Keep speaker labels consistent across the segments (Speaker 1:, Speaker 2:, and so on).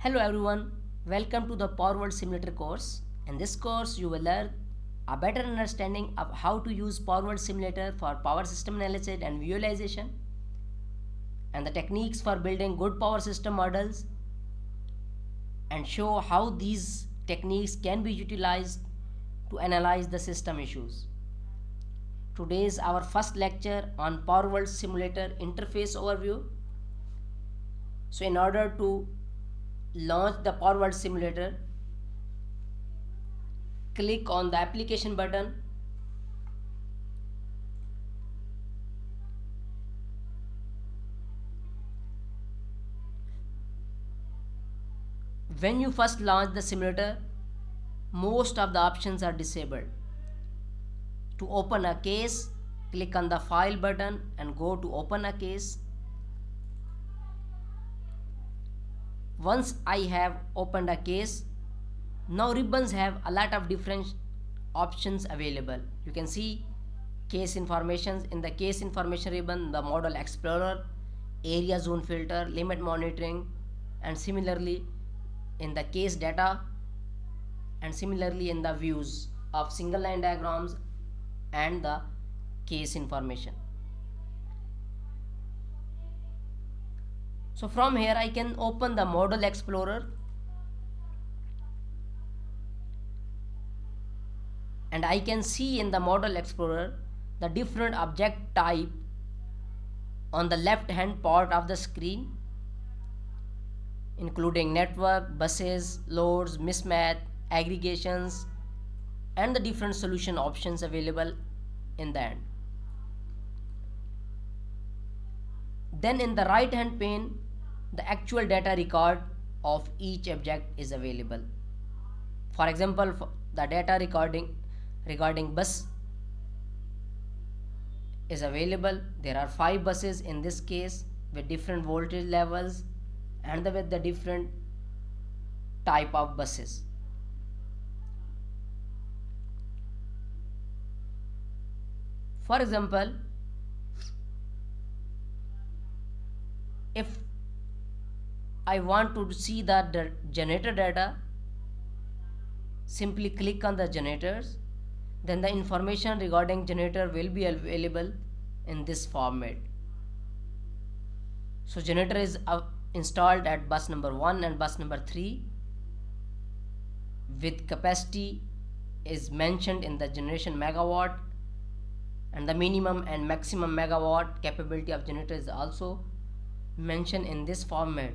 Speaker 1: Hello everyone, welcome to the Power World Simulator course. In this course, you will learn a better understanding of how to use Power World Simulator for power system analysis and visualization, and the techniques for building good power system models, and show how these techniques can be utilized to analyze the system issues. Today is our first lecture on Power World Simulator interface overview. So, in order to launch the Power World Simulator, click on the application button. When you first launch the simulator, most of the options are disabled. To open a case, click on the file button and go to open a case. Once I have opened a case, now ribbons have a lot of different options available. You can see case information. In the case information ribbon, the model explorer, area zone filter, limit monitoring, and similarly in the case data, and similarly in the views of single line diagrams and the case information. So from here I can open the model explorer and I can see in the model explorer the different object type on the left hand part of the screen, including network, buses, loads, mismatch, aggregations, and the different solution options available in the end. Then in the right hand pane, the actual data record of each object is available. For example, the data regarding bus is available. There are 5 buses in this case with different voltage levels and with the different type of buses. For example, if I want to see the generator data, simply click on the generators, then the information regarding generator will be available in this format. So generator is installed at bus number 1 and bus number 3 with capacity is mentioned in the generation megawatt, and the minimum and maximum megawatt capability of generator is also mentioned in this format.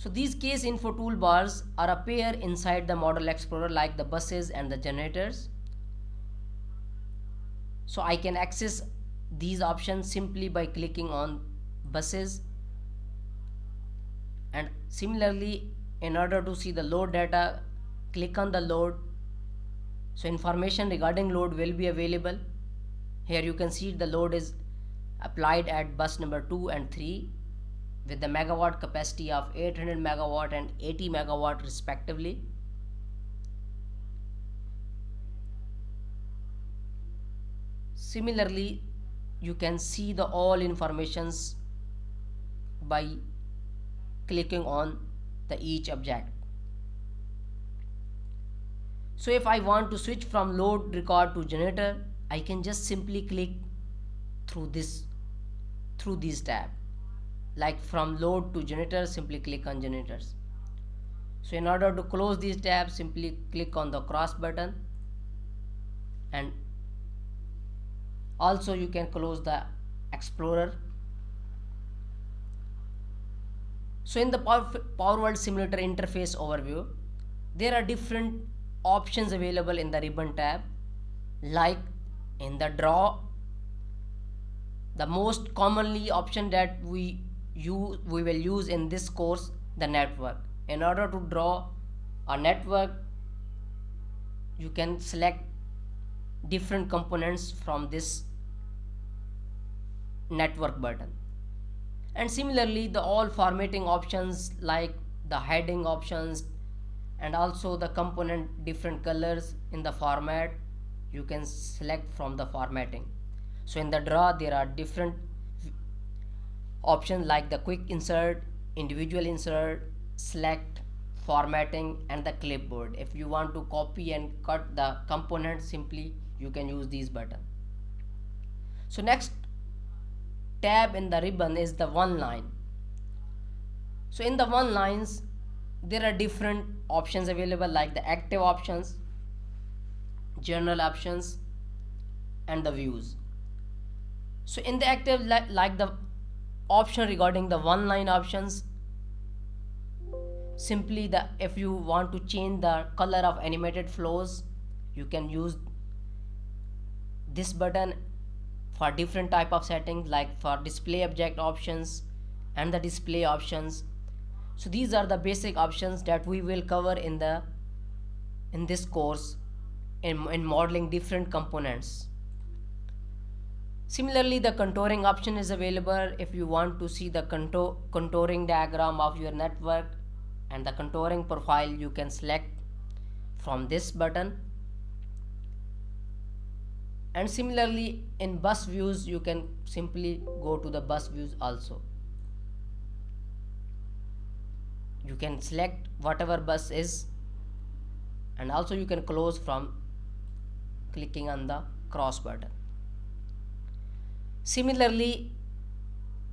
Speaker 1: So these case info toolbars are appear inside the model explorer like the buses and the generators. So I can access these options simply by clicking on buses, and similarly in order to see the load data, click on the load. So information regarding load will be available. Here you can see the load is applied at bus number 2 and 3 with the megawatt capacity of 800 megawatt and 80 megawatt respectively. Similarly, you can see the all informations by clicking on the each object. So if I want to switch from load record to generator, I can just simply click through these tab. Like from load to generator, simply click on generators. So in order to close these tabs, simply click on the cross button, and also you can close the explorer. So in the Power World Simulator interface overview, there are different options available in the ribbon tab. Like in the draw, the most commonly option that we will use in this course, the network. In order to draw a network, you can select different components from this network button. And similarly, the all formatting options like the heading options and also the component different colors in the format, you can select from the formatting. So in the draw there are different options like the quick insert, individual insert, select, formatting, and the clipboard. If you want to copy and cut the component, simply you can use these buttons. So next tab in the ribbon is the one line. So in the one lines there are different options available like the active options, general options, and the views. So in the active, like the option regarding the one line options, simply the if you want to change the color of animated flows, you can use this button for different type of settings like for display object options and the display options. So these are the basic options that we will cover in this course in modeling different components. Similarly, the contouring option is available if you want to see the contouring diagram of your network, and the contouring profile you can select from this button. And similarly, in bus views you can simply go to the bus views also. You can select whatever bus is, and also you can close from clicking on the cross button. Similarly,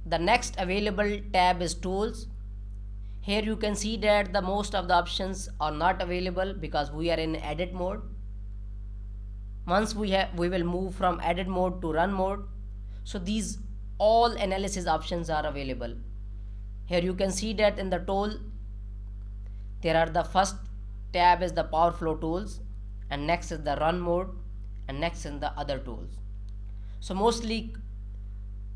Speaker 1: the next available tab is tools. Here you can see that the most of the options are not available because we are in edit mode. Once we will move from edit mode to run mode. So these all analysis options are available. Here you can see that in the tool there are the first tab is the power flow tools, and next is the run mode, and next is the other tools. So mostly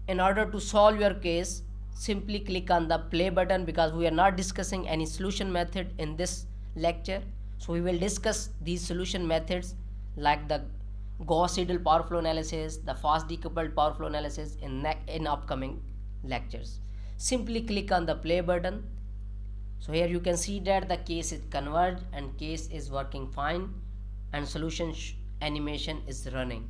Speaker 1: in order to solve your case, simply click on the play button because we are not discussing any solution method in this lecture. So we will discuss these solution methods like the Gauss-Seidel power flow analysis, the fast decoupled power flow analysis in upcoming lectures. Simply click on the play button. So here you can see that the case is converged and case is working fine, and solution animation is running.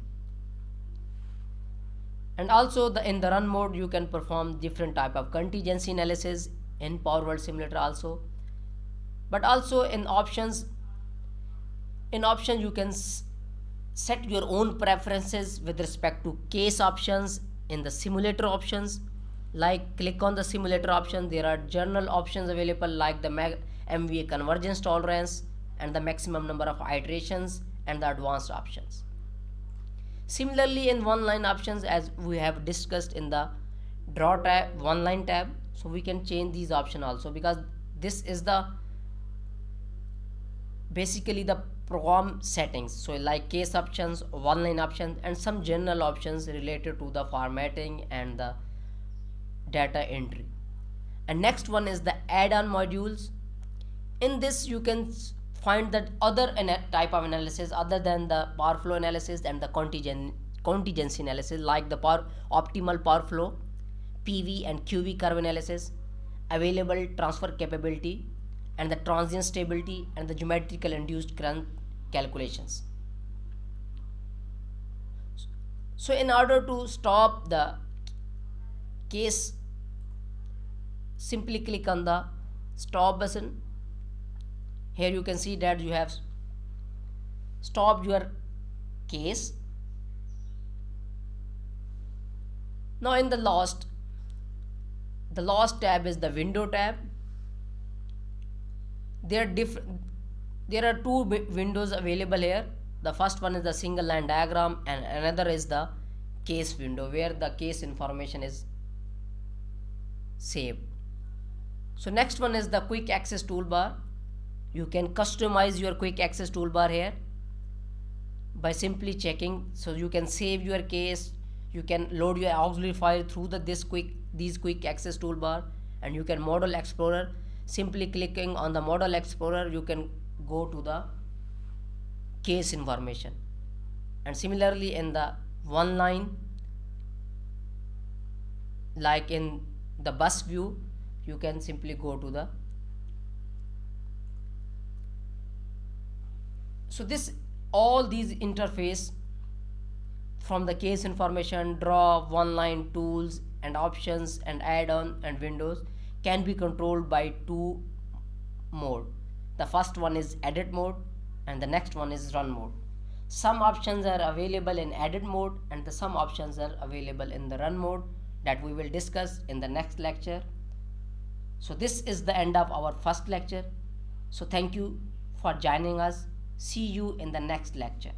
Speaker 1: And also in the run mode you can perform different type of contingency analysis in PowerWorld simulator also. But also in options you can set your own preferences with respect to case options in the simulator options. Like click on the simulator option, there are general options available like the MVA convergence tolerance and the maximum number of iterations and the advanced options. Similarly, in one line options, as we have discussed in the draw tab, one line tab, so we can change these options also because this is the basically the program settings. So like case options, one line options, and some general options related to the formatting and the data entry. And next one is the add-on modules. In this you can find that other type of analysis other than the power flow analysis and the contingency analysis like the optimal power flow, PV and QV curve analysis, available transfer capability, and the transient stability and the geometrical induced current calculations. So in order to stop the case, simply click on the stop button. Here you can see that you have stopped your case. Now in the last tab is the window tab. There are two windows available here. The first one is the single line diagram and another is the case window where the case information is saved. So next one is the quick access toolbar. You can customize your quick access toolbar here by simply checking. So you can save your case, you can load your auxiliary file through these quick access toolbar, and you can model explorer. Simply clicking on the model explorer you can go to the case information. And similarly in the one line, like in the bus view, you can simply go to the all these interface from the case information, draw, one line, tools, and options and add-on and windows can be controlled by two mode. The first one is edit mode and the next one is run mode. Some options are available in edit mode and some options are available in the run mode that we will discuss in the next lecture. So this is the end of our first lecture. So thank you for joining us. See you in the next lecture.